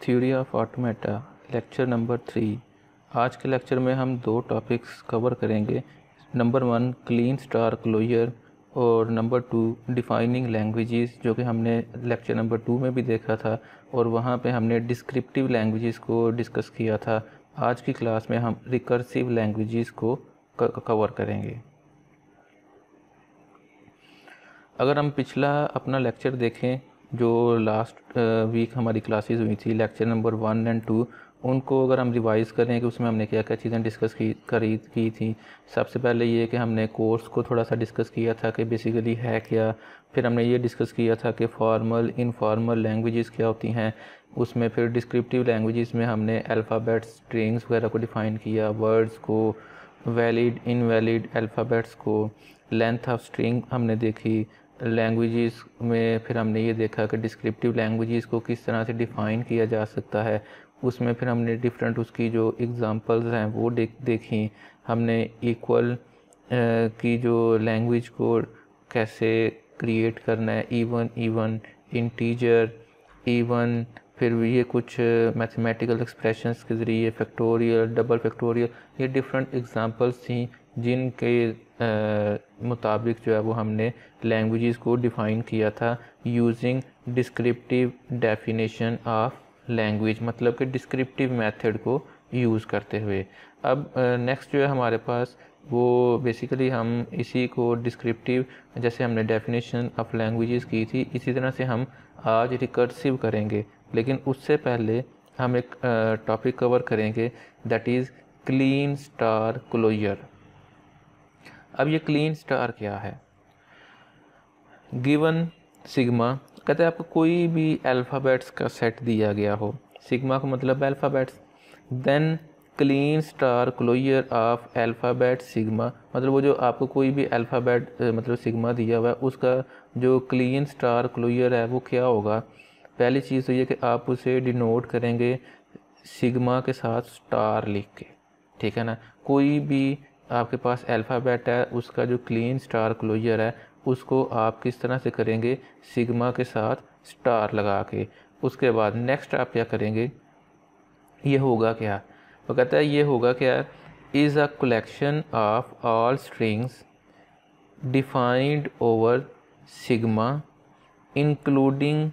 Theory of automata lecture number 3। आज के lecture में हम दो टॉपिक्स कवर करेंगे। नंबर 1 क्लीन स्टार क्लोजर और नंबर 2 डिफाइनिंग लैंग्वेजेस, जो कि हमने लेक्चर नंबर 2 में भी देखा था और वहाँ पे हमने डिस्क्रिप्टिव लैंग्वेजेस को डिस्कस किया था। आज की क्लास में हम रिकर्सिव लैंग्वेजेस को कवर करेंगे। अगर हम पिछला अपना लेक्चर देखें, जो लास्ट वीक हमारी क्लासेस हुई थी लेक्चर नंबर 1 और 2, उनको अगर हम रिवाइज़ करें कि उसमें हमने क्या क्या चीज़ें डिस्कस की थी। सबसे पहले ये कि हमने कोर्स को थोड़ा सा डिस्कस किया था कि बेसिकली है क्या। फिर हमने ये डिस्कस किया था कि फॉर्मल इनफॉर्मल लैंग्वेजेस क्या होती हैं। उसमें फिर डिस्क्रिप्टिव लैंग्वेजेस में हमने अल्फ़ाबेट्स स्ट्रिंग्स वगैरह को डिफ़ाइन किया, वर्ड्स को, वैलिड इनवैलिड अल्फ़ाबेट्स को, लेंथ ऑफ स्ट्रिंग हमने देखी। लैंग्वेजेस में फिर हमने ये देखा कि डिस्क्रिप्टिव लैंग्वेजेस को किस तरह से डिफ़ाइन किया जा सकता है। उसमें फिर हमने डिफरेंट उसकी जो एग्ज़ाम्पल्स हैं वो देखी। हमने इक्वल की जो लैंग्वेज को कैसे क्रिएट करना है, इवन इंटीजर, इवन फिर ये कुछ मैथमेटिकल एक्सप्रेशंस के ज़रिए फैक्टोरियल, डबल फैक्टोरियल, ये डिफरेंट एग्ज़ाम्पल्स थी जिनके मुताबिक जो है वो हमने लैंग्वेजेस को डिफ़ाइन किया था using descriptive definition of language, मतलब कि डिस्क्रिप्टिव मेथड को यूज़ करते हुए। अब नेक्स्ट जो है हमारे पास वो बेसिकली हम इसी को डिस्क्रिप्टिव, जैसे हमने डेफिनेशन ऑफ लैंग्वेजेस की थी, इसी तरह से हम आज रिकर्सिव करेंगे। लेकिन उससे पहले हम एक टॉपिक कवर करेंगे, that is Kleene star closure. अब ये क्लीन स्टार क्या है? गिवन सिग्मा, कहते हैं आपको कोई भी अल्फ़ाबेट्स का सेट दिया गया हो, सिग्मा का मतलब alphabets, then Kleene star closure of alphabet sigma, मतलब वो जो आपको कोई भी अल्फ़ाबेट मतलब सिग्मा दिया हुआ है उसका जो क्लीन स्टार क्लोजर है वो क्या होगा। पहली चीज़ तो ये कि आप उसे डिनोट करेंगे सिग्मा के साथ स्टार लिख के, ठीक है ना। कोई भी आपके पास अल्फ़ाबेट है उसका जो क्लीन स्टार क्लोजर है उसको आप किस तरह से करेंगे, सिग्मा के साथ स्टार लगा के। उसके बाद नेक्स्ट आप क्या करेंगे, ये होगा क्या, वो कहता है ये होगा क्या, is a collection of all strings defined over sigma including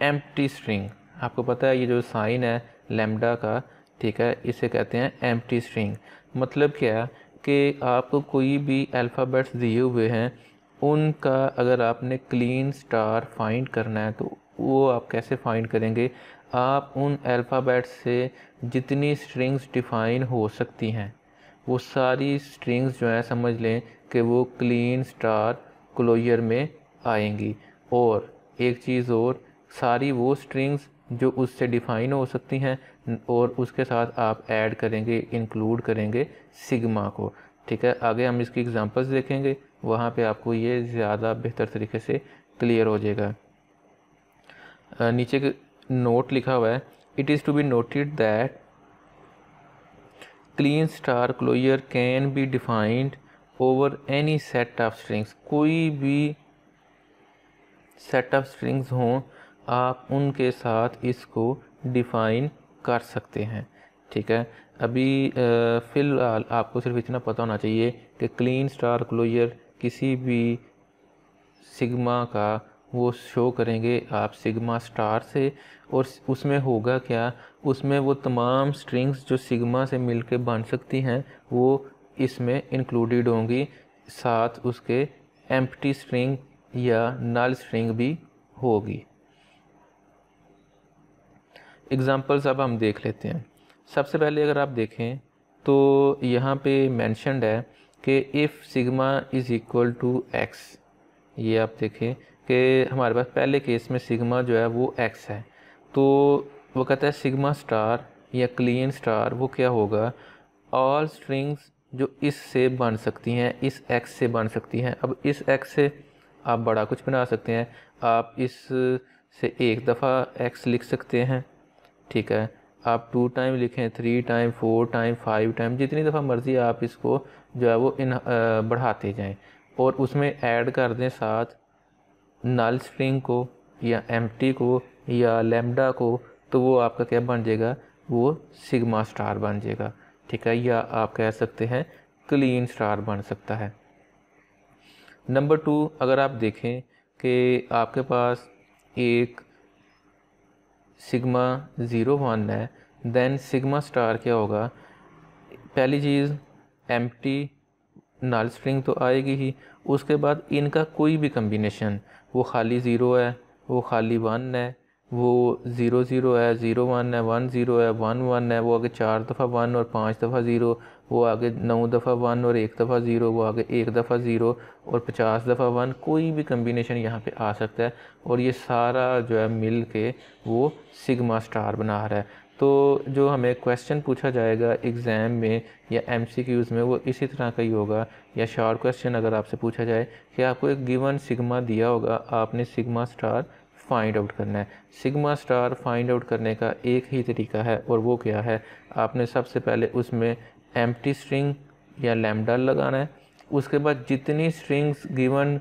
empty string. आपको पता है ये जो साइन है लैम्डा का, ठीक है, इसे कहते हैं एम्प्टी स्ट्रिंग। मतलब क्या कि आपको कोई भी अल्फ़ाबेट्स दिए हुए हैं उनका अगर आपने क्लीन स्टार फाइंड करना है तो वो आप कैसे फाइंड करेंगे। आप उन अल्फ़ाबेट्स से जितनी स्ट्रिंग्स डिफ़ाइन हो सकती हैं वो सारी स्ट्रिंग्स जो है समझ लें कि वो क्लीन स्टार क्लोजर में आएंगी। और एक चीज़ और, सारी वो स्ट्रिंग्स जो उससे डिफ़ाइन हो सकती हैं और उसके साथ आप ऐड करेंगे, इंक्लूड करेंगे सिग्मा को, ठीक है। आगे हम इसकी एग्जांपल्स देखेंगे, वहाँ पे आपको ये ज़्यादा बेहतर तरीके से क्लियर हो जाएगा। नीचे नोट लिखा हुआ है, it is to be noted that Kleene star closure can be defined over any set of strings. कोई भी सेट ऑफ स्ट्रिंग्स हों आप उनके साथ इसको डिफ़ाइन कर सकते हैं, ठीक है। अभी फ़िलहाल आपको सिर्फ इतना पता होना चाहिए कि क्लीन स्टार क्लोजर किसी भी सिग्मा का वो शो करेंगे आप सिग्मा स्टार से, और उसमें होगा क्या, उसमें वो तमाम स्ट्रिंग्स जो सिग्मा से मिलके बन सकती हैं वो इसमें इंक्लूडेड होंगी, साथ उसके एम्प्टी स्ट्रिंग या नल स्ट्रिंग भी होगी। एग्ज़ाम्पल्स अब हम देख लेते हैं। सबसे पहले अगर आप देखें तो यहाँ पे मेंशन्ड है कि if sigma is equal to x. ये आप देखें कि हमारे पास पहले केस में सिग्मा जो है वो एक्स है, तो वो कहता है सिग्मा स्टार या क्लीन स्टार वो क्या होगा, ऑल स्ट्रिंग्स जो इससे बन सकती हैं, इस एक्स से बन सकती हैं। अब इस एक्स से आप बड़ा कुछ बना सकते हैं, आप इस से एक दफ़ा एक्स लिख सकते हैं, ठीक है। आप 2 टाइम लिखें, 3 टाइम, 4 टाइम, 5 टाइम, जितनी दफ़ा मर्ज़ी आप इसको जो है वो बढ़ाते जाएं और उसमें ऐड कर दें साथ नल स्ट्रिंग को या एम्प्टी को या लैम्डा को, तो वो आपका क्या बन जाएगा, वो सिग्मा स्टार बन जाएगा, ठीक है, या आप कह सकते हैं क्लीन स्टार बन सकता है। नंबर 2, अगर आप देखें कि आपके पास एक सिग्मा 0 1 है, देन सिग्मा स्टार क्या होगा, पहली चीज़ एम्प्टी नल स्ट्रिंग तो आएगी ही, उसके बाद इनका कोई भी कम्बिनेशन, वो खाली 0 है, वो खाली 1 है, वो 0 0 है, 0 1 है, 1 0 है, 1 1 है, वो आगे 4 दफ़ा 1 और 5 दफ़ा 0, वो आगे 9 दफ़ा 1 और 1 दफ़ा 0, वो आगे 1 दफ़ा 0 और 50 दफ़ा 1, कोई भी कम्बिनेशन यहाँ पे आ सकता है, और ये सारा जो है मिल के वो सिग्मा स्टार बना रहा है। तो जो हमें क्वेश्चन पूछा जाएगा एग्ज़ाम में या एमसीक्यूज़ में, वो इसी तरह का ही होगा, या शॉर्ट क्वेश्चन अगर आपसे पूछा जाए कि आपको एक गिवन सिग्मा दिया होगा, आपने सिग्मा स्टार फाइंड आउट करना है। सिग्मा स्टार फाइंड आउट करने का एक ही तरीका है, और वो क्या है, आपने सबसे पहले उसमें एम्प्टी स्ट्रिंग या लैम्डा लगाना है, उसके बाद जितनी स्ट्रिंग्स गिवन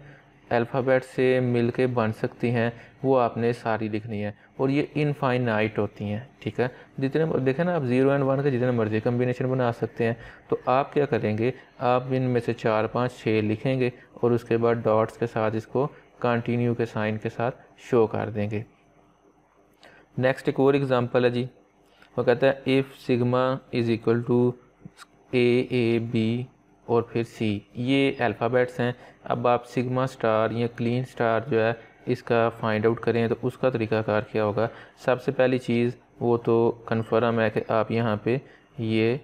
अल्फ़ाबेट से मिलके बन सकती हैं वो आपने सारी लिखनी है, और ये इनफाइनाइट होती हैं, ठीक है। जितने देखें ना आप 0 एंड 1 के जितने मर्जी कम्बिनेशन बना सकते हैं। तो आप क्या करेंगे, आप इनमें से 4 5 6 लिखेंगे और उसके बाद डॉट्स के साथ इसको कंटिन्यू के साइन के साथ शो कर देंगे। नेक्स्ट एक और एग्जांपल है जी, वो कहता है if sigma is equal to a b और फिर सी, ये अल्फ़ाबेट्स हैं। अब आप सिग्मा स्टार या क्लीन स्टार जो है इसका फाइंड आउट करें, तो उसका तरीकाकार क्या होगा। सबसे पहली चीज़ वो तो कन्फर्म है कि आप यहाँ पे ये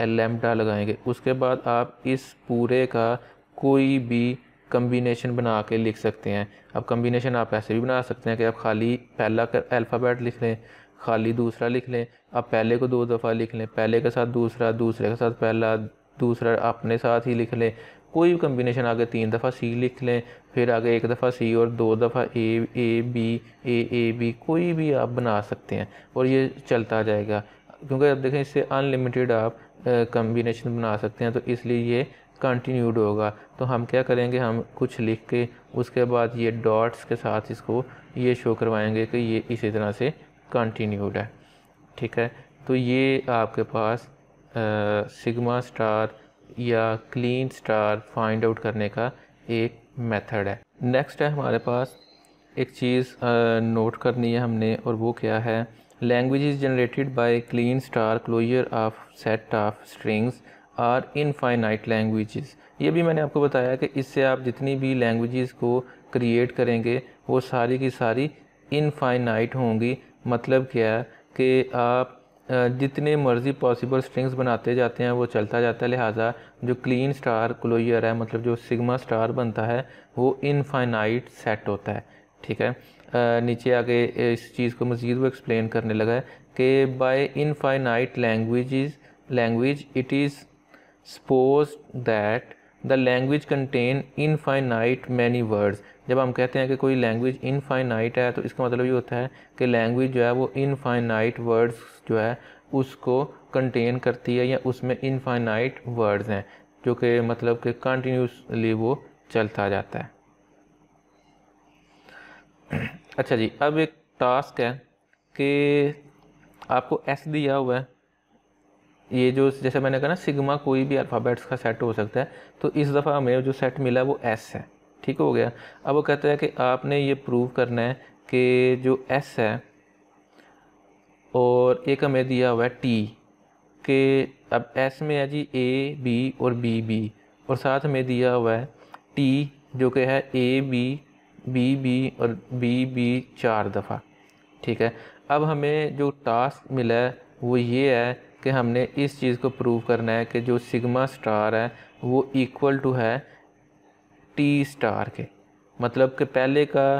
लैम्डा लगाएंगे, उसके बाद आप इस पूरे का कोई भी कम्बिनेशन बना के लिख सकते हैं। अब कम्बिनेशन आप ऐसे भी बना सकते हैं कि आप खाली पहला अल्फ़ाबेट लिख लें, खाली दूसरा लिख लें, आप पहले को 2 दफ़ा लिख लें, पहले के साथ दूसरा, दूसरे के साथ पहला, दूसरा अपने साथ ही लिख लें, कोई भी कम्बिनेशन, आगे 3 दफ़ा सी लिख लें, फिर आगे 1 दफ़ा सी और 2 दफ़ा ए बी, कोई भी आप बना सकते हैं और ये चलता जाएगा। क्योंकि अब देखें इससे अनलिमिटेड आप कम्बिनेशन बना सकते हैं, तो इसलिए ये कंटिन्यूड होगा। तो हम क्या करेंगे, हम कुछ लिख के उसके बाद ये डॉट्स के साथ इसको ये शो करवाएंगे कि ये इसी तरह से कंटिन्यूड है, ठीक है। तो ये आपके पास सिग्मा स्टार या क्लीन स्टार फाइंड आउट करने का एक मेथड है। नेक्स्ट है हमारे पास एक चीज़ नोट करनी है हमने, और वो क्या है, languages generated by Kleene star closure of set of strings are infinite languages. ये भी मैंने आपको बताया कि इससे आप जितनी भी लैंग्वेजेस को क्रिएट करेंगे वो सारी की सारी इनफाइनाइट होंगी। मतलब क्या है कि आप जितने मर्ज़ी पॉसिबल स्ट्रिंग्स बनाते जाते हैं वो चलता जाता है, लिहाजा जो क्लीन स्टार क्लोजर है, मतलब जो सिग्मा स्टार बनता है, वो इनफाइनाइट सेट होता है, ठीक है। नीचे आगे इस चीज़ को मज़ीद वो एक्सप्लेन करने लगा है कि by infinite language it is suppose that the language contain infinite many words. जब हम कहते हैं कि कोई लैंग्वेज इनफाइनाइट है, तो इसका मतलब ये होता है कि लैंग्वेज जो है वो इनफाइनाइट वर्ड्स जो है उसको कंटेन करती है, या उसमें इनफाइनाइट वर्ड्स हैं जो कि मतलब कि कंटिन्यूसली वो चलता जाता है। अच्छा जी, अब एक टास्क है कि आपको एस दिया हुआ है, ये जो जैसे मैंने कहा ना सिग्मा कोई भी अल्फ़ाबेट्स का सेट हो सकता है, तो इस दफ़ा हमें जो सेट मिला वो एस है, ठीक हो गया। अब वो कहता है कि आपने ये प्रूव करना है कि जो एस है और एक हमें दिया हुआ है टी, कि अब एस में है जी ए बी और बी और साथ में दिया हुआ है टी जो कि है ए बी और बी 4 दफ़ा, ठीक है। अब हमें जो टास्क मिला है वो ये है कि हमने इस चीज़ को प्रूव करना है कि जो सिग्मा स्टार है वो इक्वल टू है टी स्टार के। मतलब कि पहले का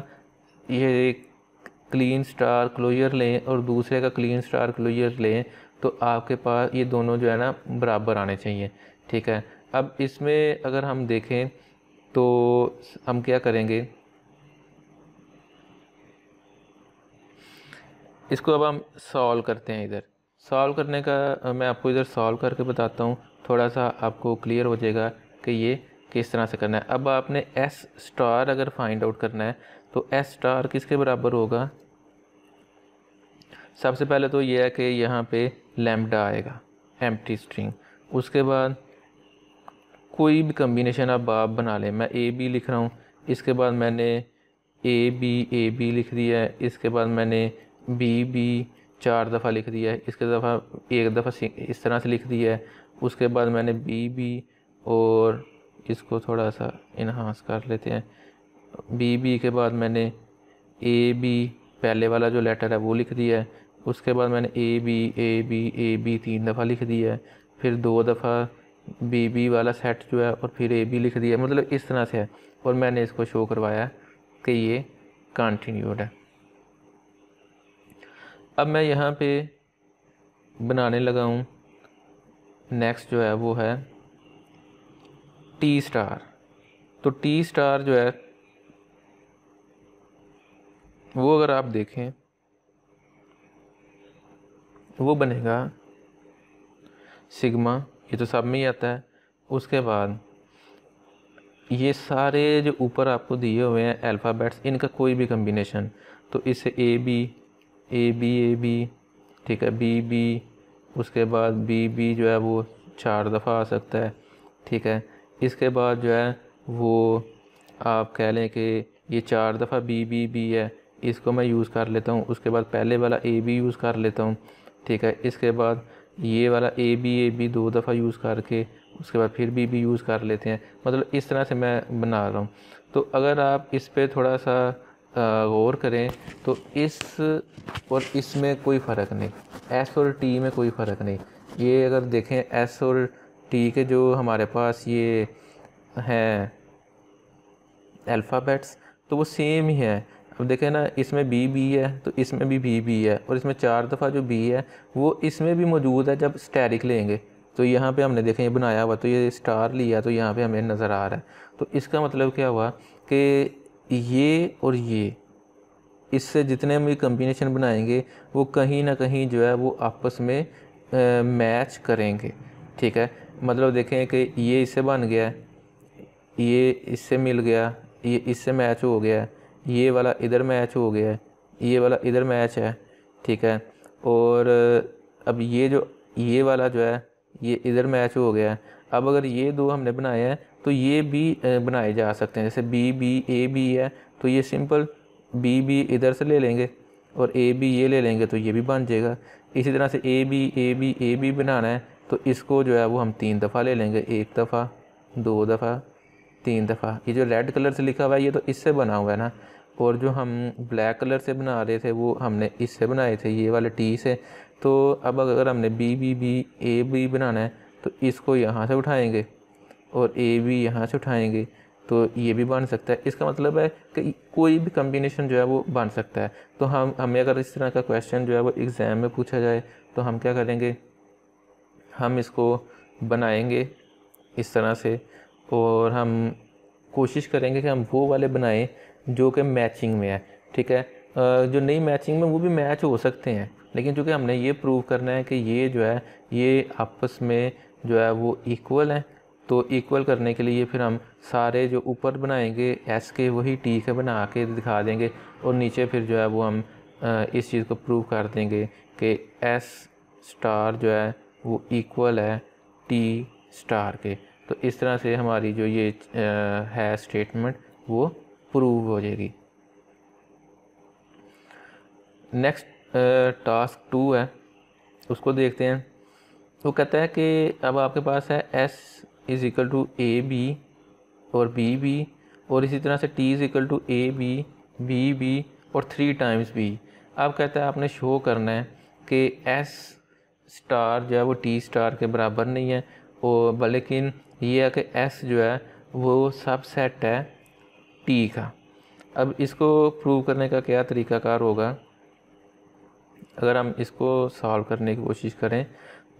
ये क्लीन स्टार क्लोजर लें और दूसरे का क्लीन स्टार क्लोजर लें, तो आपके पास ये दोनों जो है ना बराबर आने चाहिए, ठीक है। अब इसमें अगर हम देखें तो हम क्या करेंगे, इसको अब हम सॉल्व करते हैं। इधर सॉल्व करने का मैं आपको इधर सॉल्व करके बताता हूँ, थोड़ा सा आपको क्लियर हो जाएगा कि ये किस तरह से करना है। अब आपने एस स्टार अगर फाइंड आउट करना है तो एस स्टार किसके बराबर होगा, सबसे पहले तो ये है कि यहाँ पे लैम्बडा आएगा, एम्प्टी स्ट्रिंग। उसके बाद कोई भी कम्बिनेशन आप बना लें, मैं ए बी लिख रहा हूँ, इसके बाद मैंने ए बी लिख दिया है, इसके बाद मैंने बी 4 दफ़ा लिख दिया है, इसके एक दफ़ा इस तरह से लिख दिया है। उसके बाद मैंने बी और इसको थोड़ा सा इन्हांस कर लेते हैं, बी के बाद मैंने ए बी पहले वाला जो लेटर है वो लिख दिया है। उसके बाद मैंने ए बी 3 दफ़ा लिख दिया है, फिर 2 दफ़ा बी वाला सेट जो है और फिर ए बी लिख दिया, मतलब इस तरह से है। और मैंने इसको शो करवाया कि ये कंटिन्यूड है। अब मैं यहाँ पे बनाने लगा हूँ, नेक्स्ट जो है वो है टी स्टार। तो टी स्टार जो है वो अगर आप देखें वो बनेगा सिग्मा, ये तो सब में ही आता है। उसके बाद ये सारे जो ऊपर आपको दिए हुए हैं अल्फ़ाबेट्स, इनका कोई भी कम्बिनेशन, तो इससे ए बी, ठीक है, बी, उसके बाद बी जो है वो 4 दफ़ा आ सकता है, ठीक है। इसके बाद जो है वो आप कह लें कि ये 4 दफ़ा बी है, इसको मैं यूज़ कर लेता हूँ। उसके बाद पहले वाला ए बी यूज़ कर लेता हूँ, ठीक है। इसके बाद ये वाला ए बी 2 दफ़ा यूज़ करके उसके बाद फिर बी यूज़ कर लेते हैं, मतलब इस तरह से मैं बना रहा हूँ। तो अगर आप इस पे थोड़ा सा गौर करें तो इस और इसमें कोई फ़र्क नहीं, एस और टी में कोई फ़र्क नहीं। ये अगर देखें एस और टी के जो हमारे पास ये हैं अल्फ़ाबेट्स, तो वो सेम ही है। अब देखें ना, इसमें बी है तो इसमें भी बी है, और इसमें 4 दफ़ा जो बी है वो इसमें भी मौजूद है जब स्टैरिक लेंगे। तो यहाँ पे हमने देखें ये बनाया हुआ, तो ये स्टार लिया तो यहाँ पे हमें नज़र आ रहा है। तो इसका मतलब क्या हुआ कि ये और ये, इससे जितने हम ये कम्बिनेशन बनाएंगे वो कहीं ना कहीं जो है वो आपस में मैच करेंगे, ठीक है। मतलब देखें कि ये इससे बन गया है, ये इससे मिल गया, ये इससे मैच हो गया, ये वाला इधर मैच हो गया है, ये वाला इधर मैच है, ठीक है। और अब ये वाला जो है ये इधर मैच हो गया है। अब अगर ये दो हमने बनाए हैं तो ये भी बनाए जा सकते हैं। जैसे बी ए बी है तो ये सिंपल बी इधर से ले लेंगे और ए बी ये ले लेंगे तो ये भी बन जाएगा। इसी तरह से ए बी बनाना है तो इसको जो है वो हम 3 दफ़ा ले लेंगे, 1 दफ़ा 2 दफ़ा 3 दफ़ा। ये जो रेड कलर से लिखा हुआ है ये तो इससे बना हुआ है ना, और जो हम ब्लैक कलर से बना रहे थे वो हमने इससे बनाए थे, ये वाले टी से। तो अब अगर हमने बी ए बी बनाना है तो इसको यहाँ से उठाएंगे और ए बी यहाँ से उठाएंगे तो ये भी बन सकता है। इसका मतलब है कि कोई भी कम्बिनेशन जो है वो बन सकता है। तो हमें अगर इस तरह का क्वेश्चन जो है वो एग्ज़ाम में पूछा जाए तो हम क्या करेंगे, हम इसको बनाएंगे इस तरह से, और हम कोशिश करेंगे कि हम वो वाले बनाएं जो कि मैचिंग में है, ठीक है। जो नहीं मैचिंग में वो भी मैच हो सकते हैं, लेकिन चूँकि हमने ये प्रूव करना है कि ये जो है ये आपस में जो है वो इक्वल है, तो इक्वल करने के लिए फिर हम सारे जो ऊपर बनाएंगे एस के वही टी के बना के दिखा देंगे, और नीचे फिर जो है वो हम इस चीज़ को प्रूव कर देंगे कि एस स्टार जो है वो इक्वल है टी स्टार के। तो इस तरह से हमारी जो ये है स्टेटमेंट वो प्रूव हो जाएगी। नेक्स्ट टास्क 2 है, उसको देखते हैं। वो कहता है कि अब आपके पास है s is equal to a b और बी और इसी तरह से t is equal to a b और 3 टाइम्स b। अब कहता है आपने शो करना है कि s स्टार जो है वो t स्टार के बराबर नहीं है, और लेकिन ये है कि s जो है वो सबसेट है t का। अब इसको प्रूव करने का क्या तरीकाकार होगा, अगर हम इसको सॉल्व करने की कोशिश करें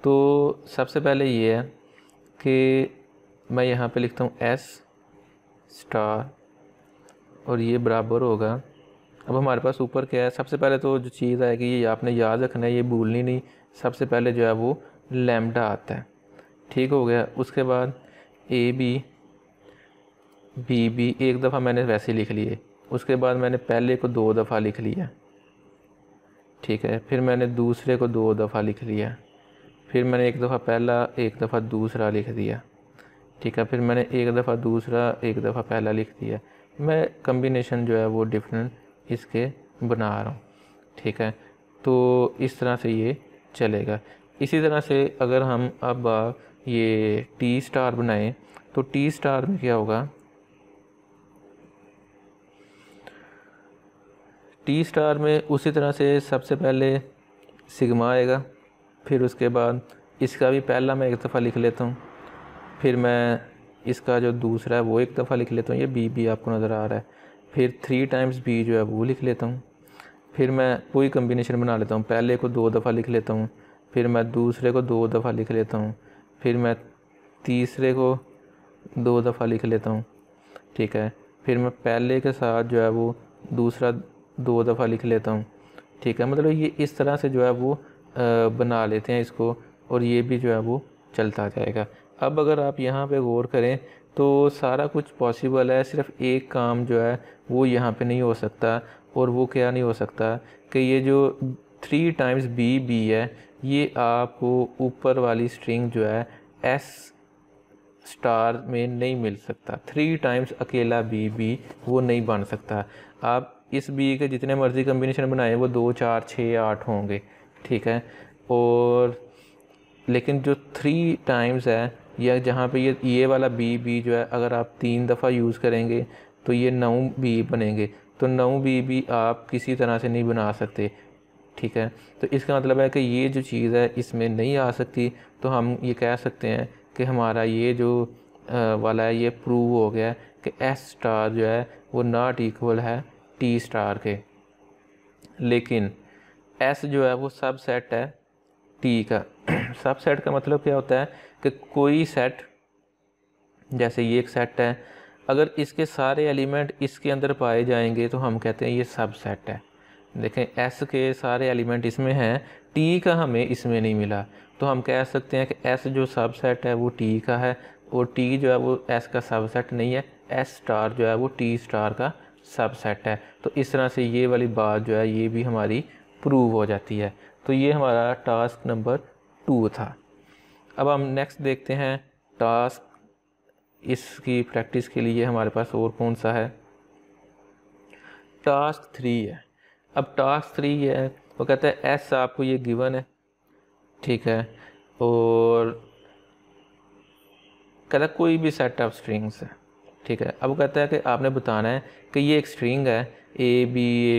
तो सबसे पहले ये है कि मैं यहाँ पे लिखता हूँ s स्टार और ये बराबर होगा। अब हमारे पास ऊपर क्या है, सबसे पहले तो जो चीज़ आएगी ये आपने याद रखना है, ये भूलनी नहीं। सबसे पहले जो है वो लैम्डा आता है, ठीक हो गया। उसके बाद ए बी एक दफ़ा मैंने वैसे लिख लिए, उसके बाद मैंने पहले को 2 दफ़ा लिख लिया, ठीक है। फिर मैंने दूसरे को 2 दफ़ा लिख लिया, फिर मैंने एक दफ़ा पहला एक दफ़ा दूसरा लिख दिया, ठीक है। फिर मैंने एक दफ़ा दूसरा एक दफ़ा पहला लिख दिया। मैं कम्बिनेशन जो है वो डिफरेंट इसके बना रहा हूँ, ठीक है। तो इस तरह से ये चलेगा। इसी तरह से अगर हम अब ये टी स्टार बनाएं तो टी स्टार में क्या होगा, टी स्टार में उसी तरह से सबसे पहले सिग्मा आएगा, फिर उसके बाद इसका भी पहला मैं एक दफ़ा लिख लेता हूँ, फिर मैं इसका जो दूसरा है वो एक दफ़ा लिख लेता हूँ, ये बी आपको नज़र आ रहा है। फिर 3 टाइम्स बी जो है वो लिख लेता हूँ। फिर मैं कोई कम्बिनेशन बना लेता हूँ, पहले को 2 दफ़ा लिख लेता हूँ, फिर मैं दूसरे को 2 दफ़ा लिख लेता हूँ, फिर मैं तीसरे को 2 दफ़ा लिख लेता हूँ, ठीक है। फिर मैं पहले के साथ जो है वो दूसरा 2 दफ़ा लिख लेता हूँ, ठीक है। मतलब ये इस तरह से जो है वो बना लेते हैं इसको, और ये भी जो है वो चलता जाएगा। अब अगर आप यहाँ पे गौर करें तो सारा कुछ पॉसिबल है, सिर्फ एक काम जो है वो यहाँ पे नहीं हो सकता, और वो क्या नहीं हो सकता कि ये जो 3 टाइम्स बी है ये आपको ऊपर वाली स्ट्रिंग जो है एस स्टार में नहीं मिल सकता। 3 टाइम्स अकेला बी वो नहीं बन सकता। आप इस बी के जितने मर्ज़ी कम्बिनेशन बनाएं वो 2 4 6 8 होंगे, ठीक है। और लेकिन जो 3 टाइम्स है, या जहाँ पे ये वाला बी जो है अगर आप 3 दफ़ा यूज़ करेंगे तो ये 9 बी बनेंगे। तो 9 बी आप किसी तरह से नहीं बना सकते, ठीक है। तो इसका मतलब है कि ये जो चीज़ है इसमें नहीं आ सकती। तो हम ये कह सकते हैं कि हमारा ये जो वाला है ये प्रूव हो गया कि एस स्टार जो है वो नॉट इक्वल है टी स्टार के। लेकिन एस जो है वो सब सेट है टी का। सब सेट का मतलब क्या होता है कि कोई सेट, जैसे ये एक सेट है, अगर इसके सारे एलिमेंट इसके अंदर पाए जाएंगे तो हम कहते हैं ये सब सेट है। देखें एस के सारे एलिमेंट इसमें हैं, टी का हमें इसमें नहीं मिला, तो हम कह सकते हैं कि एस जो सब सेट है वो टी का है, और टी जो है वो एस का सब सेट नहीं है। एस स्टार जो है वो टी स्टार का सब सेट है। तो इस तरह से ये वाली बात जो है ये भी हमारी प्रूव हो जाती है। तो ये हमारा टास्क नंबर 2 था। अब हम नेक्स्ट देखते हैं टास्क, इसकी प्रैक्टिस के लिए हमारे पास और कौन सा है, टास्क 3 है। अब टास्क 3 है, वो कहता है एस आपको ये गिवन है, ठीक है, और कहता है कोई भी सेट ऑफ स्ट्रिंग्स है, ठीक है। अब वो कहता है कि आपने बताना है कि ये एक स्ट्रिंग है ए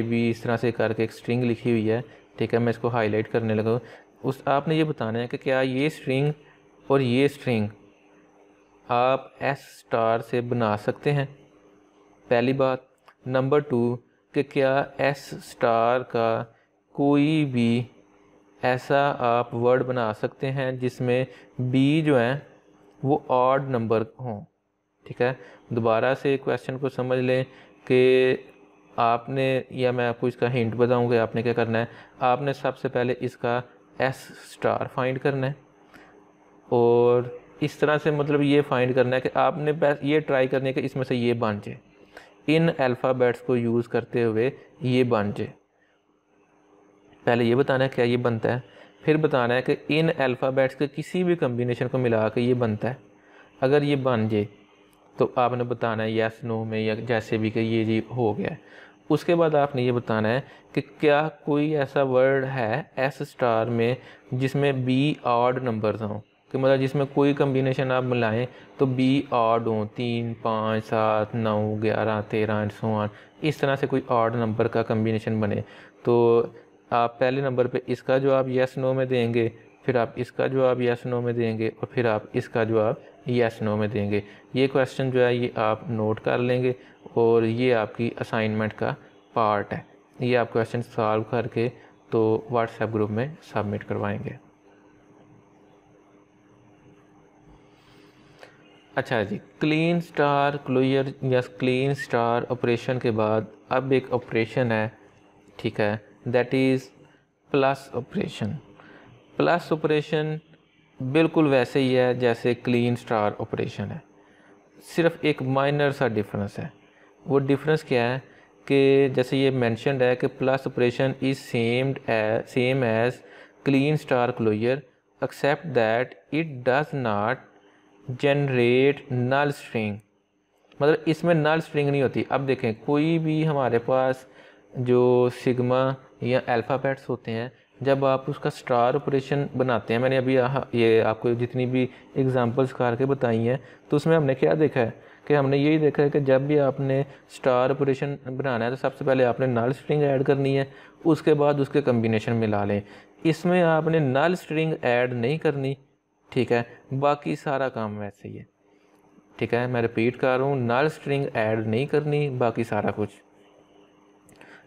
बी इस तरह से करके एक स्ट्रिंग लिखी हुई है, ठीक है। मैं इसको हाईलाइट करने लगा। उस आपने ये बताना है कि क्या ये स्ट्रिंग और ये स्ट्रिंग आप एस स्टार से बना सकते हैं, पहली बात। नंबर 2 कि क्या एस स्टार का कोई भी ऐसा आप वर्ड बना सकते हैं जिसमें बी जो है वो ऑड नंबर हों, ठीक है। दोबारा से क्वेश्चन को समझ लें कि आपने, या मैं आपको इसका हिंट बताऊंगा, आपने क्या करना है, आपने सबसे पहले इसका एस स्टार फाइंड करना है, और इस तरह से मतलब ये फाइंड करना है कि आपने ये ट्राई करने के इसमें से ये बन जाए, इन अल्फ़ाबेट्स को यूज़ करते हुए ये बन जाए। पहले ये बताना है क्या ये बनता है, फिर बताना है कि इन अल्फ़ाबेट्स के किसी भी कम्बिनेशन को मिला के ये बनता है। अगर ये बन जाए तो आपने बताना है यस नो में, या जैसे भी कि ये जी हो गया है। उसके बाद आपने ये बताना है कि क्या कोई ऐसा वर्ड है एस स्टार में जिसमें बी ऑड नंबर्स हों, कि मतलब जिसमें कोई कम्बिनेशन आप मिलाएं तो बी ऑड हों, 3 5 7 9 11 13 एंड सो ऑन, इस तरह से कोई ऑड नंबर का कम्बिनेशन बने। तो आप पहले नंबर पे इसका जवाब यस नो में देंगे, फिर आप इसका जवाब यस नो में देंगे, और फिर आप इसका जवाब यस नो में देंगे। ये क्वेश्चन जो है ये आप नोट कर लेंगे, और ये आपकी असाइनमेंट का पार्ट है। ये आप क्वेश्चन सॉल्व करके तो व्हाट्सएप ग्रुप में सबमिट करवाएंगे। अच्छा जी, क्लीन स्टार क्लियर या क्लीन स्टार ऑपरेशन के बाद अब एक ऑपरेशन है, ठीक है, that is plus operation. Plus operation बिल्कुल वैसे ही है जैसे क्लीन स्टार ऑपरेशन है, सिर्फ एक माइनर सा डिफरेंस है। वो डिफरेंस क्या है कि जैसे ये मेंशनड है कि plus operation is same as Kleene star closure except that it does not generate null string, मतलब इसमें नल स्ट्रिंग नहीं होती। अब देखें कोई भी हमारे पास जो सिग्मा या अल्फ़ाबेट्स होते हैं, जब आप उसका स्टार ऑपरेशन बनाते हैं, मैंने अभी ये आपको जितनी भी एग्जांपल्स करके बताई हैं, तो उसमें हमने क्या देखा है कि हमने यही देखा है कि जब भी आपने स्टार ऑपरेशन बनाना है तो सबसे पहले आपने नल स्ट्रिंग ऐड करनी है, उसके बाद उसके कम्बिनेशन मिला लें। इसमें आपने नल स्ट्रिंग ऐड नहीं करनी, ठीक है, बाकी सारा काम वैसे ही है, ठीक है। मैं रिपीट कर रहा हूँ, नल स्ट्रिंग ऐड नहीं करनी, बाकी सारा कुछ।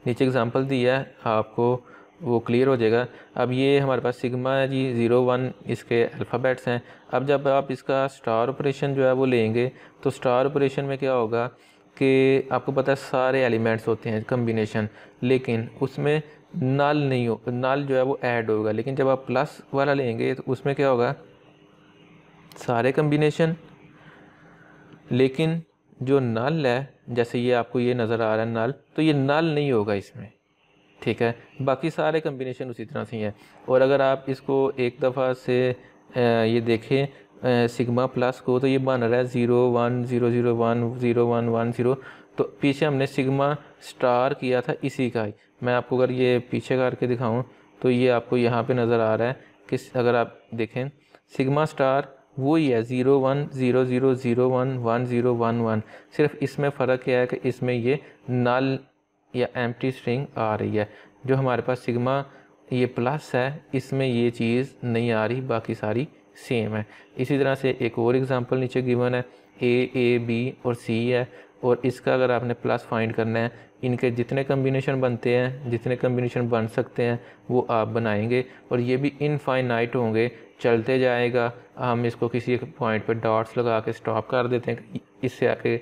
नीचे एग्जांपल दिया है आपको, वो क्लियर हो जाएगा। अब ये हमारे पास सिग्मा है जी, 0 1 इसके अल्फ़ाबेट्स हैं। अब जब आप इसका स्टार ऑपरेशन जो है वो लेंगे, तो स्टार ऑपरेशन में क्या होगा कि आपको पता है सारे एलिमेंट्स होते हैं कम्बिनेशन, लेकिन उसमें नल नहीं हो, नल जो है वो ऐड होगा। लेकिन जब आप प्लस वाला लेंगे तो उसमें क्या होगा, सारे कम्बिनेशन, लेकिन जो नल है, जैसे ये आपको ये नज़र आ रहा है नल, तो ये नल नहीं होगा इसमें, ठीक है। बाकी सारे कम्बिनेशन उसी तरह से ही हैं। और अगर आप इसको एक दफ़ा से ये देखें सिग्मा प्लस को, तो ये बन रहा है 0 1 0 0 1 0 1 1 0। तो पीछे हमने सिग्मा स्टार किया था इसी का ही। मैं आपको अगर ये पीछे करके दिखाऊं तो ये आपको यहाँ पे नज़र आ रहा है कि अगर आप देखें सिग्मा स्टार वही है, 0 1 0 0 0 1 1 0 1 1। सिर्फ इसमें फ़र्क क्या है कि इसमें ये नल या एम्प्टी स्ट्रिंग आ रही है। जो हमारे पास सिग्मा ये प्लस है, इसमें ये चीज़ नहीं आ रही, बाकी सारी सेम है। इसी तरह से एक और एग्जांपल नीचे गिवन है, ए बी और सी है, और इसका अगर आपने प्लस फाइंड करना है, इनके जितने कम्बिनेशन बनते हैं, जितने कम्बिनेशन बन सकते हैं वो आप बनाएंगे, और ये भी इनफाइनाइट होंगे, चलते जाएगा। हम इसको किसी एक पॉइंट पर डॉट्स लगा के स्टॉप कर देते हैं, इससे आके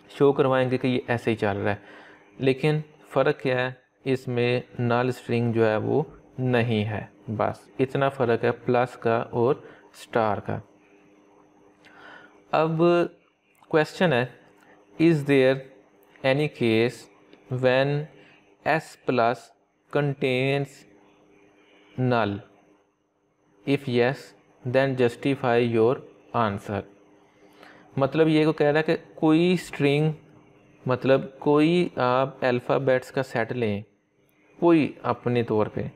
शो करवाएंगे कि ये ऐसे ही चल रहा है। लेकिन फ़र्क क्या है, इसमें नल स्ट्रिंग जो है वो नहीं है, बस इतना फ़र्क है प्लस का और स्टार का। अब क्वेश्चन है, is there any case when S plus contains null, if yes then justify your answer. मतलब ये को कह रहा है कि कोई स्ट्रिंग, मतलब कोई आप अल्फ़ाबेट्स का सेट लें कोई अपने तौर पे,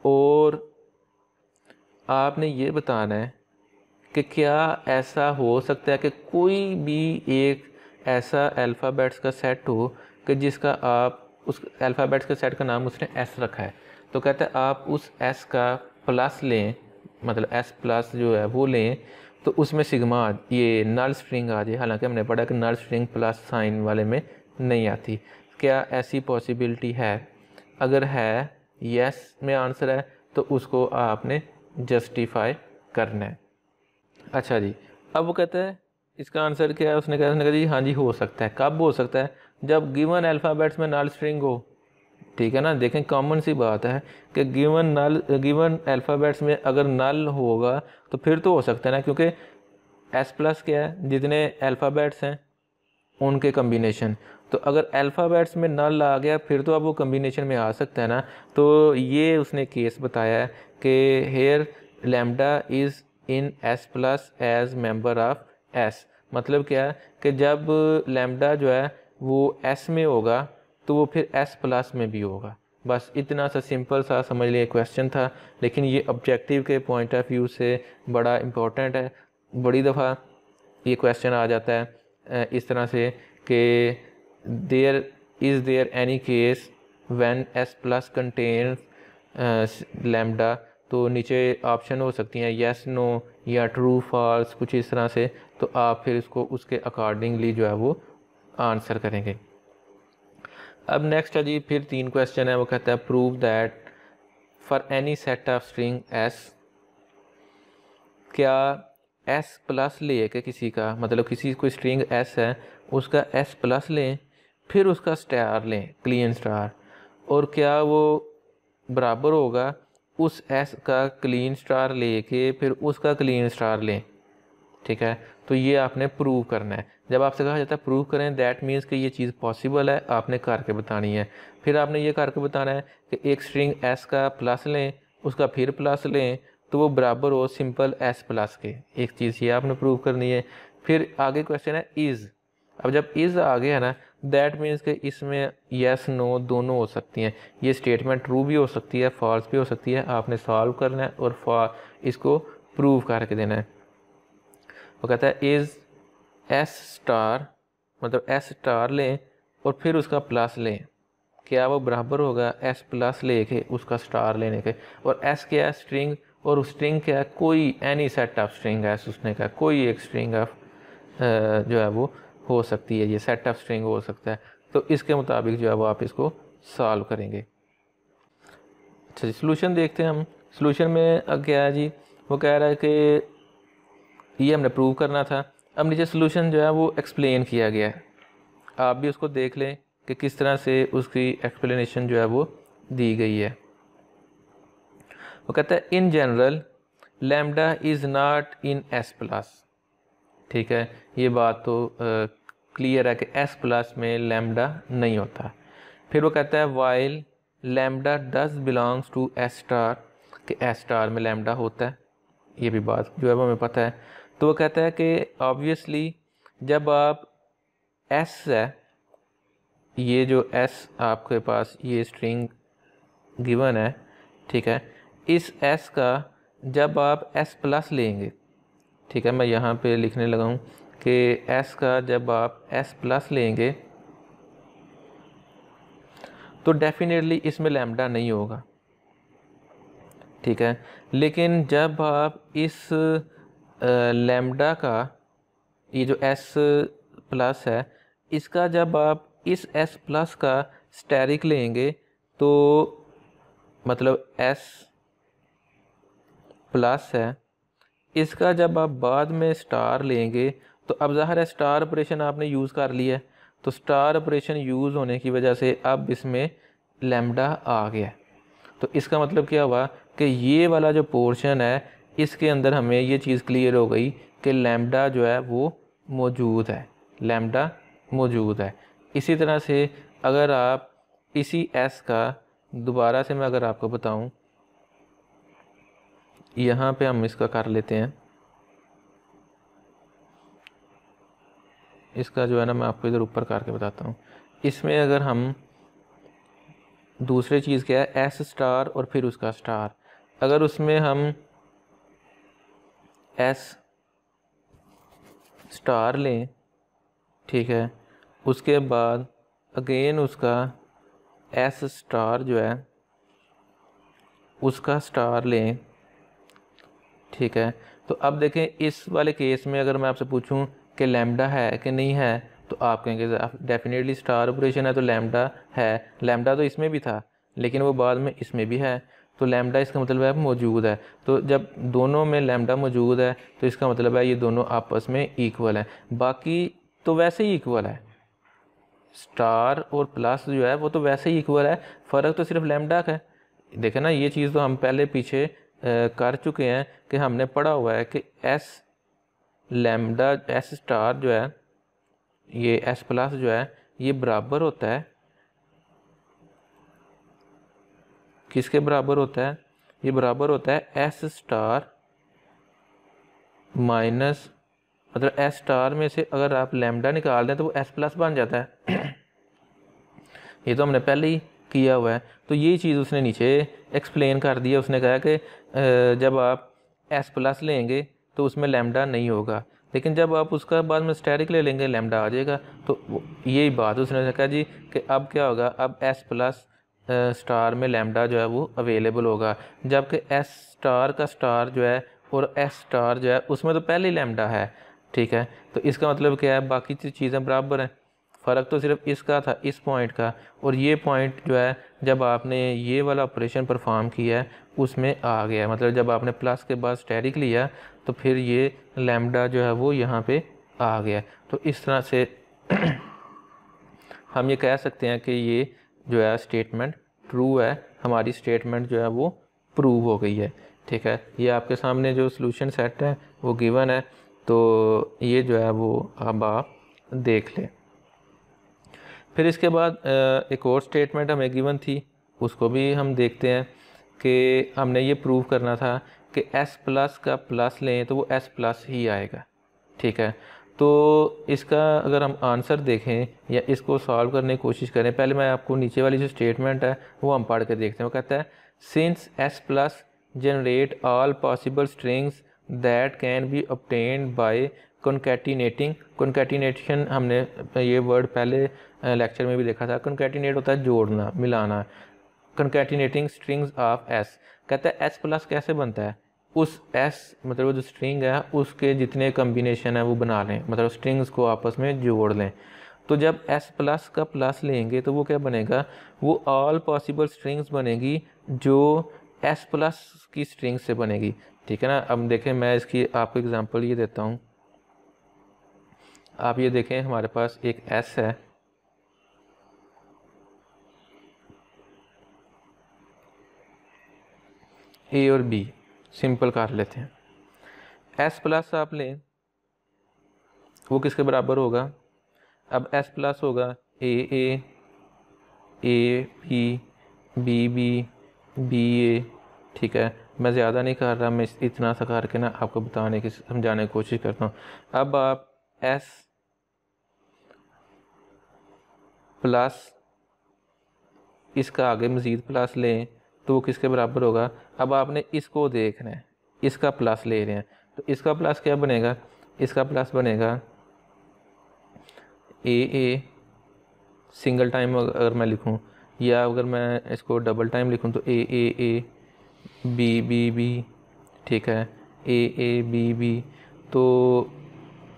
और आपने ये बताना है कि क्या ऐसा हो सकता है कि कोई भी एक ऐसा अल्फ़ाबेट्स का सेट हो कि जिसका आप उस अल्फ़ाबेट्स के सेट का नाम उसने एस रखा है। तो कहता है आप उस एस का प्लस लें, मतलब एस प्लस जो है वो लें, तो उसमें सिग्मा ये नल स्ट्रिंग आ जाए। हालांकि हमने पढ़ा कि नल स्ट्रिंग प्लस साइन वाले में नहीं आती। क्या ऐसी पॉसिबिलिटी है? अगर है, यस में आंसर है, तो उसको आपने जस्टिफाई करना है। अच्छा जी, अब वो कहता है इसका आंसर क्या है, उसने कहा जी हाँ जी हो सकता है। कब हो सकता है? जब गिवन अल्फ़ाबेट्स में नल स्ट्रिंग हो, ठीक है ना। देखें कॉमन सी बात है कि गिवन अल्फ़ाबेट्स में अगर नल होगा तो फिर तो हो सकता है ना, क्योंकि एस प्लस क्या है, जितने अल्फ़ाबेट्स हैं उनके कम्बिनेशन। तो अगर अल्फ़ाबेट्स में नल आ गया फिर तो अब वो कम्बिनेशन में आ सकता है ना। तो ये उसने केस बताया है कि here lambda is in s plus as member of s. मतलब क्या है कि जब लैम्डा जो है वो एस में होगा तो वो फिर एस प्लस में भी होगा। बस इतना सा सिंपल सा समझ लिए क्वेश्चन था, लेकिन ये ऑब्जेक्टिव के पॉइंट ऑफ व्यू से बड़ा इम्पोर्टेंट है। बड़ी दफ़ा ये क्वेश्चन आ जाता है इस तरह से कि is there any case when s plus contains lambda. तो नीचे ऑप्शन हो सकती हैं येस नो या ट्रू फॉल्स, कुछ इस तरह से। तो आप फिर इसको उसके अकॉर्डिंगली जो है वो आंसर करेंगे। अब नेक्स्ट है जी, फिर 3 क्वेश्चन है। वो कहता है prove that for any set of string S, क्या एस प्लस ले के किसी का, मतलब किसी कोई स्ट्रिंग एस है उसका एस प्लस लें फिर उसका स्टार लें, क्लीन स्टार, और क्या वो बराबर होगा उस एस का क्लीन स्टार लेके फिर उसका क्लीन स्टार लें, ठीक है। तो ये आपने प्रूव करना है। जब आपसे कहा जाता है प्रूव करें, दैट मीन्स कि ये चीज़ पॉसिबल है, आपने करके बतानी है। फिर आपने ये करके बताना है कि एक स्ट्रिंग एस का प्लस लें, उसका फिर प्लस लें, तो वो बराबर हो सिंपल एस प्लस के। एक चीज़ ये आपने प्रूव करनी है। फिर आगे क्वेश्चन है इज़। अब जब इज़ आ गया ना, दैट मीन्स कि इसमें येस नो दोनों हो सकती हैं। ये स्टेटमेंट ट्रू भी हो सकती है, फॉल्स भी हो सकती है। आपने सॉल्व करना है और इसको प्रूव करके देना है। वो कहता है इज़ एस स्टार, मतलब एस स्टार लें और फिर उसका प्लस लें, क्या वो बराबर होगा एस प्लस लेके उसका स्टार लेने के। और एस क्या है, स्ट्रिंग, और स्ट्रिंग क्या है, कोई एनी सेट ऑफ स्ट्रिंग है, उसने कहा कोई एक स्ट्रिंग ऑफ जो है वो हो सकती है, ये सेट ऑफ स्ट्रिंग हो सकता है। तो इसके मुताबिक जो है वो आप इसको सॉल्व करेंगे। अच्छा जी, सोल्यूशन देखते हैं हम। सोल्यूशन में क्या है जी, वो कह रहा है कि ये हमने प्रूव करना था। अब नीचे सोल्यूशन जो है वो एक्सप्लेन किया गया है, आप भी उसको देख लें कि किस तरह से उसकी एक्सप्लेनेशन जो है वो दी गई है। वो कहता है in general lambda is not in s plus. ठीक है, ये बात तो क्लियर है कि एस प्लस में लैम्डा नहीं होता। फिर वो कहता है while lambda does belongs to s star, कि एस स्टार में लैम्डा होता है, ये भी बात जो है वो हमें पता है। तो वो कहता है कि ऑब्वियसली जब आप एस है, ये जो एस आपके पास ये स्ट्रिंग गिवन है, ठीक है, इस एस का जब आप एस प्लस लेंगे, ठीक है, मैं यहाँ पे लिखने लगा हूँ कि एस का जब आप एस प्लस लेंगे तो डेफिनेटली इसमें लैम्डा नहीं होगा। ठीक है, लेकिन जब आप इस लैम्डा का, ये जो एस प्लस है, इसका जब आप इस एस प्लस का स्टेरिक लेंगे तो मतलब एस प्लस है, इसका जब आप बाद में स्टार लेंगे तो अब ज़ाहिर है स्टार ऑपरेशन आपने यूज़ कर लिया है, तो स्टार ऑपरेशन यूज़ होने की वजह से अब इसमें लैम्डा आ गया। तो इसका मतलब क्या हुआ कि ये वाला जो पोर्शन है इसके अंदर हमें ये चीज़ क्लियर हो गई कि लैम्डा जो है वो मौजूद है, लैम्डा मौजूद है। इसी तरह से अगर आप इसी एस का दोबारा से मैं अगर आपको बताऊं, यहाँ पे हम इसका कर लेते हैं, इसका जो है ना मैं आपको इधर ऊपर करके बताता हूँ। इसमें अगर हम दूसरी चीज़ क्या है, एस स्टार और फिर उसका स्टार, अगर उसमें हम एस स्टार लें, ठीक है, उसके बाद अगेन उसका एस स्टार जो है उसका स्टार लें, ठीक है, तो अब देखें इस वाले केस में अगर मैं आपसे पूछूं कि लैम्डा है कि नहीं है, तो आप कहेंगे डेफिनेटली स्टार ऑपरेशन है तो लैम्डा है। लैम्डा तो इसमें भी था लेकिन वो बाद में इसमें भी है, तो लैम्डा इसका मतलब है मौजूद है। तो जब दोनों में लैम्डा मौजूद है तो इसका मतलब है ये दोनों आपस में इक्वल है। बाकी तो वैसे ही इक्वल है, स्टार और प्लस जो है वो तो वैसे ही इक्वल है, फ़र्क तो सिर्फ लैम्डा का है। देखें ना, ये चीज़ तो हम पहले पीछे कर चुके हैं कि हमने पढ़ा हुआ है कि एस लैम्डा एस स्टार जो है, ये एस प्लस जो है, ये बराबर होता है, किसके बराबर होता है, ये बराबर होता है एस स्टार माइनस, मतलब एस स्टार में से अगर आप लैम्डा निकाल दें तो वो एस प्लस बन जाता है। ये तो हमने पहले ही किया हुआ है। तो ये चीज़ उसने नीचे एक्सप्लेन कर दिया। उसने कहा कि जब आप एस प्लस लेंगे तो उसमें लैम्डा नहीं होगा, लेकिन जब आप उसका बाद में स्टेरिक ले लेंगे लैम्डा आ जाएगा। तो यही बात उसने कहा जी कि अब क्या होगा, अब एस प्लस स्टार में लैम्डा जो है वो अवेलेबल होगा, जबकि एस स्टार का स्टार जो है और एस स्टार जो है उसमें तो पहले ही लैम्डा है। ठीक है, तो इसका मतलब क्या है, बाकी चीज़ें बराबर हैं, फ़र्क तो सिर्फ इसका था, इस पॉइंट का। और ये पॉइंट जो है जब आपने ये वाला ऑपरेशन परफॉर्म किया है उसमें आ गया, मतलब जब आपने प्लस के बाद स्टेरिक लिया तो फिर ये लैम्डा जो है वो यहाँ पे आ गया। तो इस तरह से हम ये कह सकते हैं कि ये जो है स्टेटमेंट ट्रू है, हमारी स्टेटमेंट जो है वो प्रूव हो गई है। ठीक है, ये आपके सामने जो सॉल्यूशन सेट है वो गिवन है, तो ये जो है वो अब आप देख लें। फिर इसके बाद एक और स्टेटमेंट हमें गिवन थी, उसको भी हम देखते हैं कि हमने ये प्रूव करना था कि s प्लस का प्लस लें तो वो s प्लस ही आएगा। ठीक है, तो इसका अगर हम आंसर देखें या इसको सॉल्व करने की कोशिश करें, पहले मैं आपको नीचे वाली जो स्टेटमेंट है वो हम पढ़ के देखते हैं। वो कहता है since s plus generate all possible strings that can be obtained by concatenating. Concatenation हमने ये वर्ड पहले लेक्चर में भी देखा था। कॉन्कैटिनेट होता है जोड़ना, मिलाना। कॉन्कैटिनेटिंग स्ट्रिंग्स ऑफ s, कहता है s प्लस कैसे बनता है, उस s मतलब जो स्ट्रिंग है उसके जितने कम्बिनेशन है वो बना लें, मतलब स्ट्रिंग्स को आपस में जोड़ लें। तो जब s प्लस का प्लस लेंगे तो वो क्या बनेगा, वो ऑल पॉसिबल स्ट्रिंग्स बनेगी जो s प्लस की स्ट्रिंग से बनेगी। ठीक है ना। अब देखें, मैं इसकी आपको एग्जांपल ये देता हूँ। आप ये देखें, हमारे पास एक s है, a और b, सिंपल कर लेते हैं। s प्लस आप लें, वो किसके बराबर होगा, अब s प्लस होगा a b b a। ठीक है, मैं ज़्यादा नहीं कर रहा, मैं इतना सा करके ना आपको बताने की, समझाने की कोशिश करता हूँ। अब आप s प्लस इसका आगे मज़ीद प्लस लें तो वो किसके बराबर होगा। अब आपने इसको देखना है, इसका प्लस ले रहे हैं तो इसका प्लस क्या बनेगा, इसका प्लस बनेगा a सिंगल टाइम अगर मैं लिखूं, या अगर मैं इसको डबल टाइम लिखूं तो a b। ठीक है, a b। तो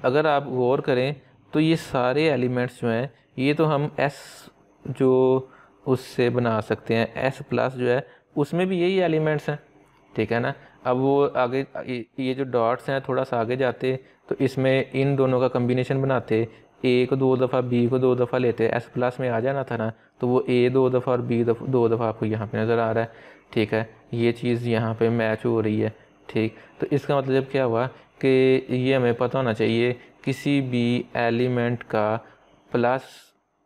अगर आप गौर करें तो ये सारे एलिमेंट्स जो हैं ये तो हम s जो उससे बना सकते हैं, s प्लस जो है उसमें भी यही एलिमेंट्स हैं। ठीक है ना। अब वो आगे ये जो डॉट्स हैं थोड़ा सा आगे जाते तो इसमें इन दोनों का कम्बिनेशन बनाते, a को 2 दफ़ा b को 2 दफ़ा लेते, s प्लस में आ जाना था ना, तो वो a 2 दफ़ा और b 2 दफ़ा आपको यहाँ पे नज़र आ रहा है। ठीक है, ये चीज़ यहाँ पे मैच हो रही है। ठीक, तो इसका मतलब क्या हुआ कि ये हमें पता होना चाहिए किसी भी एलिमेंट का प्लस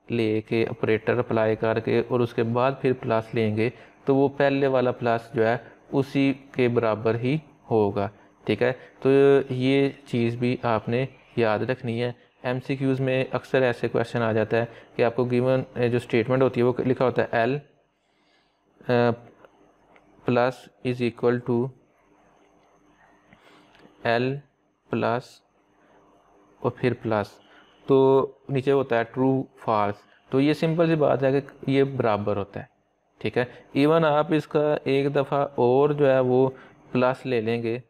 लेके ऑपरेटर अप्लाई करके और उसके बाद फिर प्लस लेंगे तो वो पहले वाला प्लस जो है उसी के बराबर ही होगा। ठीक है, तो ये चीज़ भी आपने याद रखनी है। MCQs में अक्सर ऐसे क्वेश्चन आ जाता है कि आपको गिवन जो स्टेटमेंट होती है वो लिखा होता है L plus is equal to L plus और फिर प्लस, तो नीचे होता है ट्रू फॉल्स। तो ये सिंपल सी बात है कि ये बराबर होता है। ठीक है, इवन आप इसका एक दफ़ा और जो है वो प्लस ले लेंगे,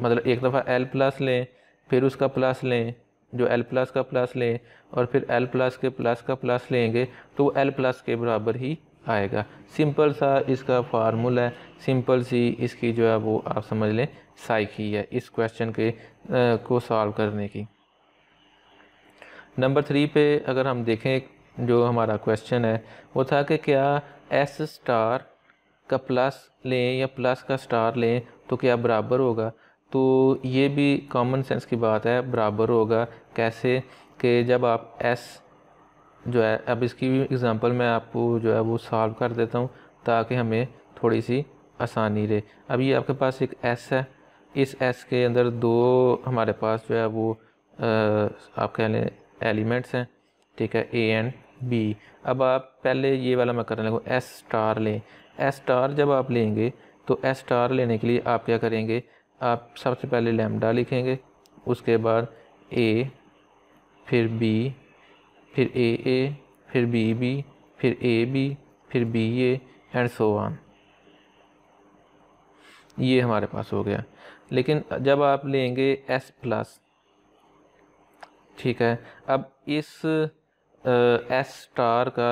मतलब एक दफ़ा L प्लस लें फिर उसका प्लस लें, जो L प्लस का प्लस लें और फिर L प्लस के प्लस का प्लस लेंगे तो वो L प्लस के बराबर ही आएगा। सिंपल सा इसका फार्मूला है, सिंपल सी इसकी जो है वो आप समझ लें साइकी है इस क्वेश्चन के को सॉल्व करने की। नंबर 3 पे अगर हम देखें, जो हमारा क्वेश्चन है वो था कि क्या S स्टार का प्लस लें या प्लस का स्टार लें तो क्या बराबर होगा। तो ये भी कॉमन सेंस की बात है, बराबर होगा कैसे, कि जब आप S जो है, अब इसकी भी एग्ज़ाम्पल मैं आपको जो है वो सॉल्व कर देता हूँ ताकि हमें थोड़ी सी आसानी रहे। अब ये आपके पास एक S है, इस S के अंदर दो हमारे पास जो है वो आप कह लें एलिमेंट्स हैं। ठीक है, A एंड B। अब आप पहले ये वाला मैं करने लगूँ, S स्टार लें। S स्टार जब आप लेंगे तो S स्टार लेने के लिए आप क्या करेंगे, आप सबसे पहले लैम्डा लिखेंगे, उसके बाद A फिर B फिर A फिर B फिर AB फिर BA एंड सो ऑन। ये हमारे पास हो गया। लेकिन जब आप लेंगे S प्लस, ठीक है, अब इस S स्टार का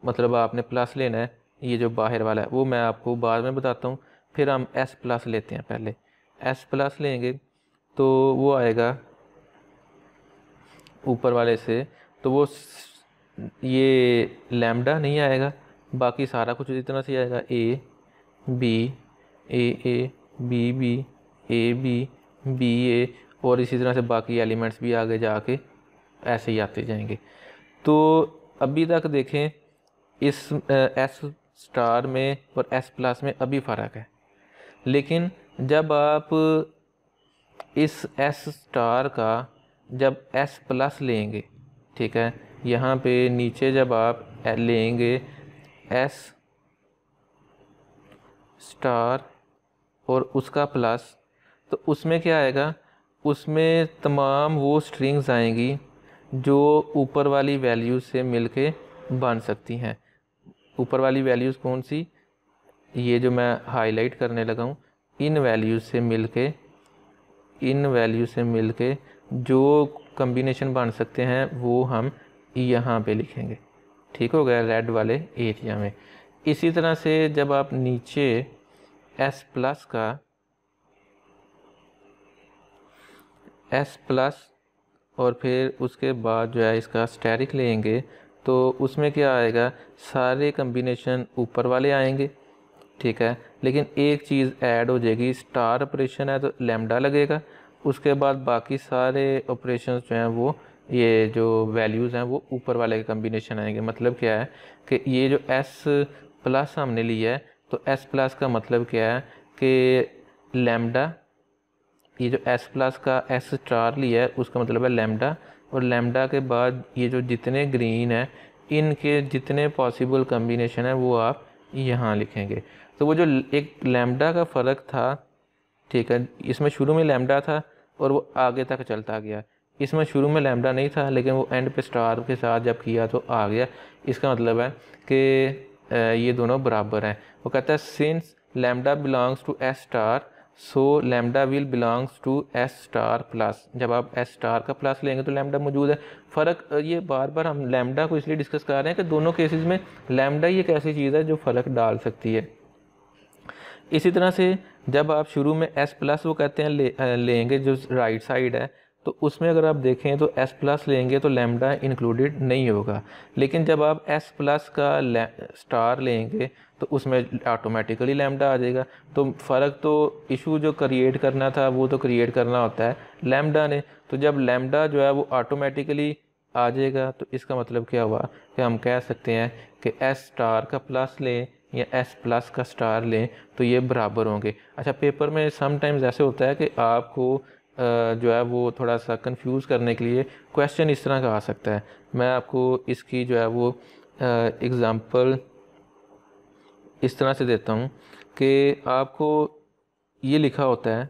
मतलब आपने प्लस लेना है, ये जो बाहर वाला है वो मैं आपको बाद में बताता हूँ। फिर हम S प्लस लेते हैं, पहले S प्लस लेंगे तो वो आएगा ऊपर वाले से, तो वो ये लैम्डा नहीं आएगा, बाकी सारा कुछ इतना से आएगा A B A B B A B B A और इसी तरह से बाकी एलिमेंट्स भी आगे जाके ऐसे ही आते जाएंगे। तो अभी तक देखें इस एस स्टार में और एस प्लस में अभी फ़र्क है, लेकिन जब आप इस एस स्टार का जब एस प्लस लेंगे, ठीक है, यहाँ पे नीचे जब आप लेंगे एस स्टार और उसका प्लस, तो उसमें क्या आएगा, उसमें तमाम वो स्ट्रिंग्स आएंगी जो ऊपर वाली वैल्यूज़ से मिलके बन सकती हैं। ऊपर वाली वैल्यूज़ कौन सी, ये जो मैं हाईलाइट करने लगा हूँ, इन वैल्यूज़ से मिलके जो कम्बिनेशन बन सकते हैं वो हम यहाँ पे लिखेंगे। ठीक हो गया, रेड वाले एरिया में। इसी तरह से जब आप नीचे एस प्लस और फिर उसके बाद जो है इसका स्टेरिक लेंगे, तो उसमें क्या आएगा, सारे कम्बिनेशन ऊपर वाले आएंगे, ठीक है, लेकिन एक चीज़ ऐड हो जाएगी, स्टार ऑपरेशन है तो लैम्डा लगेगा, उसके बाद बाकी सारे ऑपरेशंस जो हैं वो ये जो वैल्यूज़ हैं वो ऊपर वाले के कम्बिनेशन आएंगे। मतलब क्या है कि ये जो एस प्लस हमने लिया है, तो एस प्लस का मतलब क्या है कि लैम्डा, ये जो एस प्लस का एस स्टार लिया है उसका मतलब है लैम्डा, और लैम्डा के बाद ये जो जितने ग्रीन है इनके जितने पॉसिबल कम्बिनेशन है वो आप यहाँ लिखेंगे। तो वो जो एक लैम्डा का फ़र्क था, ठीक है, इसमें शुरू में लैम्डा था और वो आगे तक चलता गया, इसमें शुरू में लैम्डा नहीं था लेकिन वो एंड पे स्टार के साथ जब किया तो आ गया। इसका मतलब है कि ये दोनों बराबर हैं। वो कहता है since lambda belongs to s star so lambda will belongs to s star plus. जब आप एस स्टार का प्लस लेंगे तो लैम्डा मौजूद है। फ़र्क ये बार बार हम लैम्डा को इसलिए डिस्कस कर रहे हैं कि दोनों केसेस में लैम्डा ही एक ऐसी चीज़ है जो फ़र्क डाल सकती है। इसी तरह से जब आप शुरू में एस प्लस वो कहते हैं लेंगे जो राइट साइड है, तो उसमें अगर आप देखें तो एस प्लस लेंगे तो लैम्डा इंक्लूडेड नहीं होगा, लेकिन जब आप एस प्लस का स्टार लेंगे तो उसमें ऑटोमेटिकली लैम्डा आ जाएगा। तो फ़र्क तो इशू जो क्रिएट करना था वो तो क्रिएट करना होता है लैम्डा ने, तो जब लैम्डा जो है वो ऑटोमेटिकली आ जाएगा तो इसका मतलब क्या हुआ कि हम कह सकते हैं कि एस स्टार का प्लस लें या एस प्लस का स्टार लें तो ये बराबर होंगे। अच्छा, पेपर में समटाइम्स ऐसे होता है कि आपको जो है वो थोड़ा सा कंफ्यूज करने के लिए क्वेश्चन इस तरह का आ सकता है। मैं आपको इसकी जो है वो एग्ज़ाम्पल इस तरह से देता हूँ कि आपको ये लिखा होता है,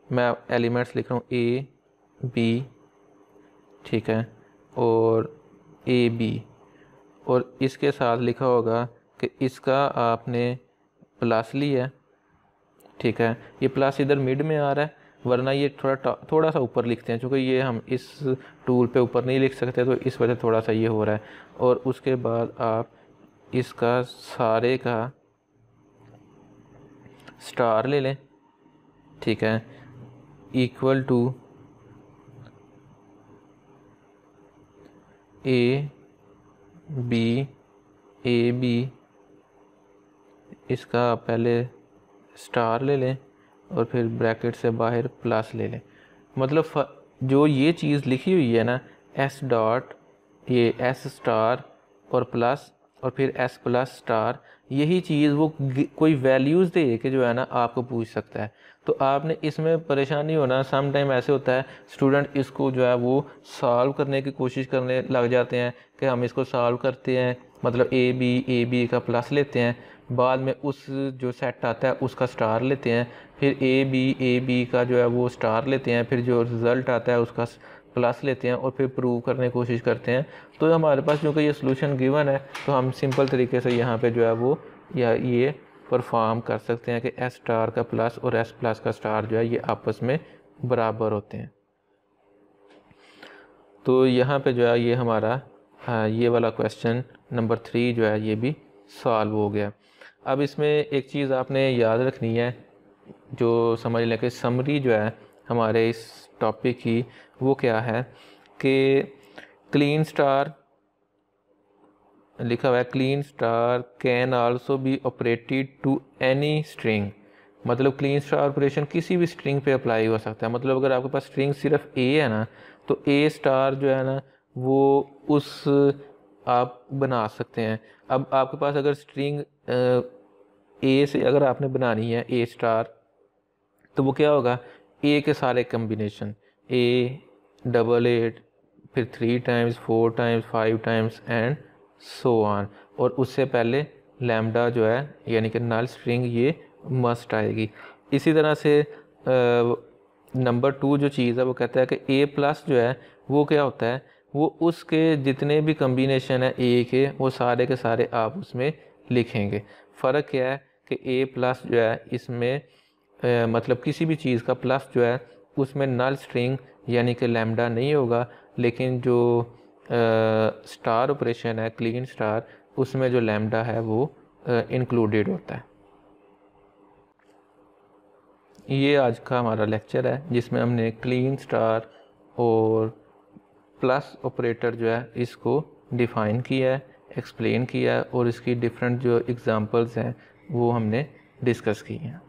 मैं एलिमेंट्स लिख रहा हूँ ए बी, ठीक है, और ए बी, और इसके साथ लिखा होगा कि इसका आपने प्लस लिया है, ठीक है, ये प्लस इधर मिड में आ रहा है, वरना ये थोड़ा सा ऊपर लिखते हैं, क्योंकि ये हम इस टूल पे ऊपर नहीं लिख सकते तो इस वजह थोड़ा सा ये हो रहा है। और उसके बाद आप इसका सारे का स्टार ले लें, ठीक है, इक्वल टू ए बी, इसका पहले स्टार ले लें और फिर ब्रैकेट से बाहर प्लस ले लें। मतलब जो ये चीज़ लिखी हुई है ना, एस डॉट, ये एस स्टार और प्लस और फिर एस प्लस स्टार, यही चीज़ वो कोई वैल्यूज़ दे के जो है ना आपको पूछ सकता है। तो आपने इसमें परेशानी होना, सम टाइम ऐसे होता है स्टूडेंट इसको जो है वो सॉल्व करने की कोशिश करने लग जाते हैं कि हम इसको सॉल्व करते हैं, मतलब ए बी का प्लस लेते हैं, बाद में उस जो सेट आता है उसका स्टार लेते हैं, फिर ए बी का जो है वो स्टार लेते हैं, फिर जो रिज़ल्ट आता है उसका प्लस लेते हैं और फिर प्रूव करने की कोशिश करते हैं। तो हमारे पास क्योंकि ये सॉल्यूशन गिवन है तो हम सिंपल तरीके से यहाँ पे जो है वो या ये परफॉर्म कर सकते हैं कि एस स्टार का प्लस और एस प्लस का स्टार जो है ये आपस में बराबर होते हैं। तो यहाँ पे जो है ये हमारा ये वाला क्वेश्चन नंबर 3 जो है ये भी सॉल्व हो गया। अब इसमें एक चीज़ आपने याद रखनी है, जो समझ लें कि समरी जो है हमारे इस टॉपिक की वो क्या है कि क्लीन स्टार लिखा हुआ है, Kleene star can also be operated to any string. मतलब क्लीन स्टार ऑपरेशन किसी भी स्ट्रिंग पे अप्लाई हो सकता है। मतलब अगर आपके पास स्ट्रिंग सिर्फ ए है ना, तो ए स्टार जो है ना वो उस आप बना सकते हैं। अब आपके पास अगर स्ट्रिंग ए से अगर आपने बनानी है ए स्टार, तो वो क्या होगा, ए के सारे कम्बिनेशन, ए, डबल एट, फिर 3 times, 4 times, 5 times and so on, और उससे पहले लैम्डा जो है यानी कि नल स्ट्रिंग ये मस्ट आएगी। इसी तरह से नंबर 2 जो चीज़ है वो कहता है कि ए प्लस जो है वो क्या होता है, वो उसके जितने भी कम्बिनेशन है ए के वो सारे के सारे आप उसमें लिखेंगे। फ़र्क क्या है कि ए प्लस जो है इसमें मतलब किसी भी चीज़ का प्लस जो है उसमें नल स्ट्रिंग यानी कि लैम्डा नहीं होगा, लेकिन जो स्टार ऑपरेशन है क्लीन स्टार उसमें जो लैम्डा है वो इंक्लूडेड होता है। ये आज का हमारा लेक्चर है जिसमें हमने क्लीन स्टार और प्लस ऑपरेटर जो है इसको डिफ़ाइन किया है, एक्सप्लेन किया है, और इसकी डिफरेंट जो एग्ज़ाम्पल्स हैं वो हमने डिस्कस की हैं।